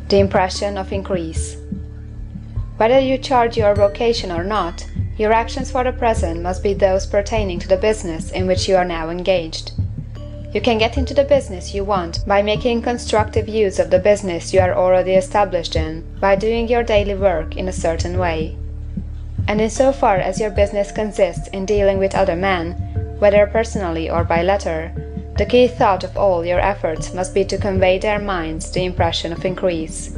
The impression of increase. Whether you charge your vocation or not, your actions for the present must be those pertaining to the business in which you are now engaged. You can get into the business you want by making constructive use of the business you are already established in, by doing your daily work in a certain way. And in so far as your business consists in dealing with other men, whether personally or by letter, the key thought of all your efforts must be to convey their minds the impression of increase.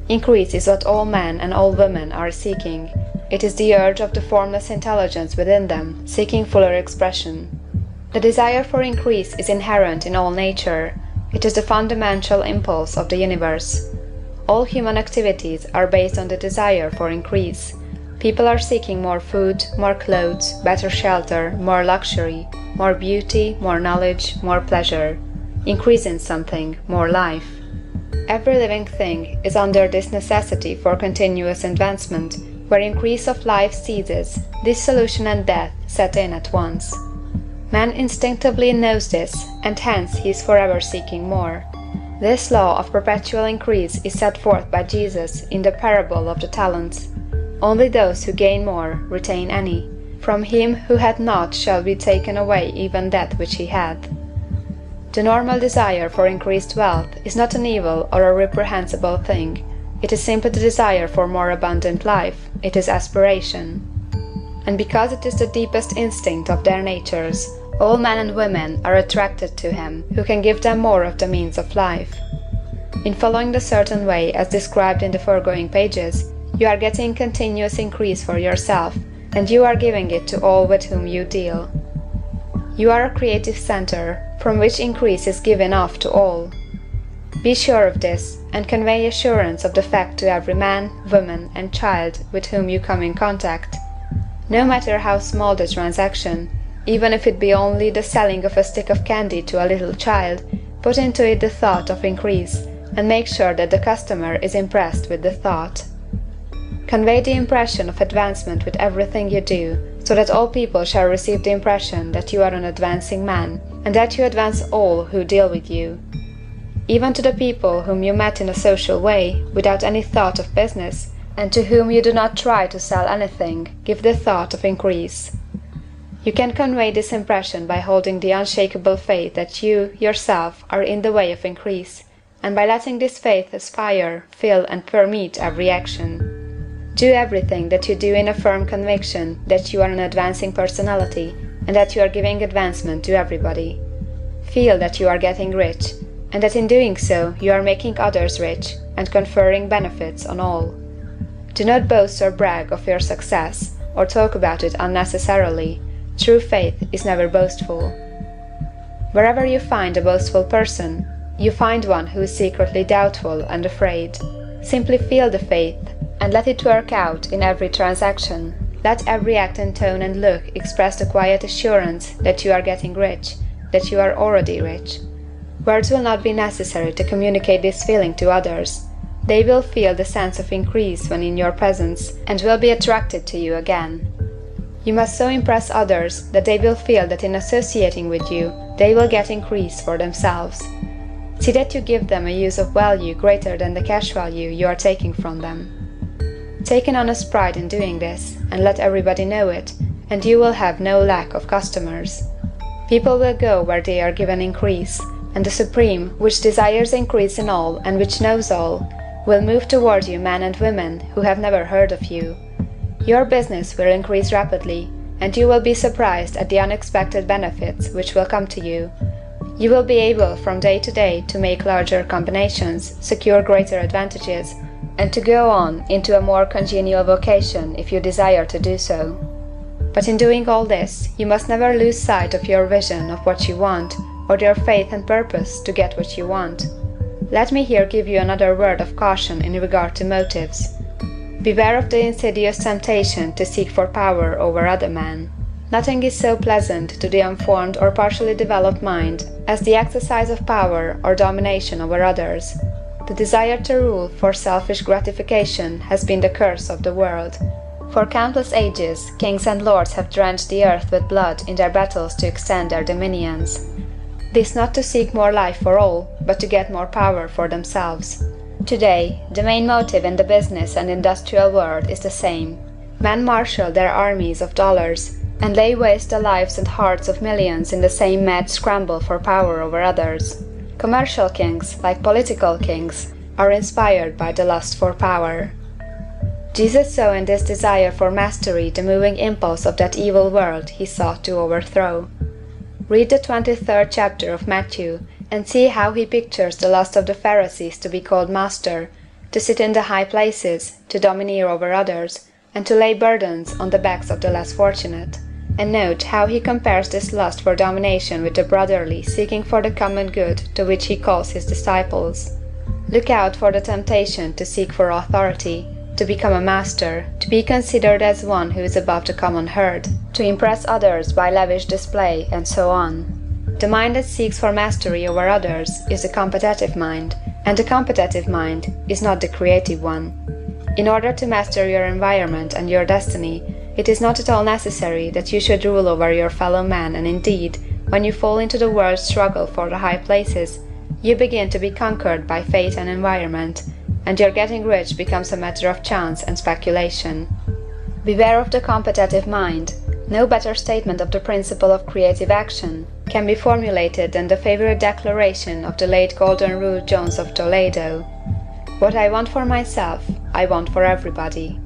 Increase is what all men and all women are seeking. It is the urge of the formless intelligence within them, seeking fuller expression. The desire for increase is inherent in all nature. It is the fundamental impulse of the universe. All human activities are based on the desire for increase. People are seeking more food, more clothes, better shelter, more luxury, more beauty, more knowledge, more pleasure. Increase in something, more life. Every living thing is under this necessity for continuous advancement. Where increase of life ceases, dissolution and death set in at once. Man instinctively knows this, and hence he is forever seeking more. This law of perpetual increase is set forth by Jesus in the parable of the talents. Only those who gain more retain any. From him who had not shall be taken away even that which he had. The normal desire for increased wealth is not an evil or a reprehensible thing. It is simply the desire for more abundant life. It is aspiration. And because it is the deepest instinct of their natures, all men and women are attracted to him who can give them more of the means of life. In following the certain way as described in the foregoing pages, you are getting continuous increase for yourself, and you are giving it to all with whom you deal. You are a creative center, from which increase is given off to all. Be sure of this, and convey assurance of the fact to every man, woman, and child with whom you come in contact. No matter how small the transaction, even if it be only the selling of a stick of candy to a little child, put into it the thought of increase, and make sure that the customer is impressed with the thought. Convey the impression of advancement with everything you do, so that all people shall receive the impression that you are an advancing man, and that you advance all who deal with you. Even to the people whom you met in a social way, without any thought of business, and to whom you do not try to sell anything, give the thought of increase. You can convey this impression by holding the unshakable faith that you, yourself, are in the way of increase, and by letting this faith aspire, fill, and permeate every action. Do everything that you do in a firm conviction that you are an advancing personality, and that you are giving advancement to everybody. Feel that you are getting rich, and that in doing so you are making others rich, and conferring benefits on all. Do not boast or brag of your success, or talk about it unnecessarily. True faith is never boastful. Wherever you find a boastful person, you find one who is secretly doubtful and afraid. Simply feel the faith, and let it work out in every transaction. Let every act and tone and look express the quiet assurance that you are getting rich, that you are already rich. Words will not be necessary to communicate this feeling to others. They will feel the sense of increase when in your presence, and will be attracted to you again. You must so impress others that they will feel that in associating with you, they will get increase for themselves. See that you give them a use of value greater than the cash value you are taking from them. Take an honest pride in doing this, and let everybody know it, and you will have no lack of customers. People will go where they are given increase, and the Supreme, which desires increase in all and which knows all, will move toward you men and women who have never heard of you. Your business will increase rapidly, and you will be surprised at the unexpected benefits which will come to you. You will be able from day to day to make larger combinations, secure greater advantages, and to go on into a more congenial vocation if you desire to do so. But in doing all this, you must never lose sight of your vision of what you want, or your faith and purpose to get what you want. Let me here give you another word of caution in regard to motives. Beware of the insidious temptation to seek for power over other men. Nothing is so pleasant to the unformed or partially developed mind as the exercise of power or domination over others. The desire to rule for selfish gratification has been the curse of the world. For countless ages, kings and lords have drenched the earth with blood in their battles to extend their dominions. This not to seek more life for all, but to get more power for themselves. Today, the main motive in the business and industrial world is the same. Men marshal their armies of dollars, and lay waste the lives and hearts of millions in the same mad scramble for power over others. Commercial kings, like political kings, are inspired by the lust for power. Jesus saw in this desire for mastery the moving impulse of that evil world he sought to overthrow. Read the 23rd chapter of Matthew, and see how he pictures the lust of the Pharisees to be called master, to sit in the high places, to domineer over others, and to lay burdens on the backs of the less fortunate. And note how he compares this lust for domination with the brotherly seeking for the common good to which he calls his disciples. Look out for the temptation to seek for authority, to become a master, to be considered as one who is above the common herd, to impress others by lavish display, and so on. The mind that seeks for mastery over others is the competitive mind, and the competitive mind is not the creative one. In order to master your environment and your destiny, it is not at all necessary that you should rule over your fellow men, and indeed, when you fall into the world's struggle for the high places, you begin to be conquered by fate and environment, and your getting rich becomes a matter of chance and speculation. Beware of the competitive mind. No better statement of the principle of creative action can be formulated than the favorite declaration of the late Golden Rule Jones of Toledo: "What I want for myself, I want for everybody."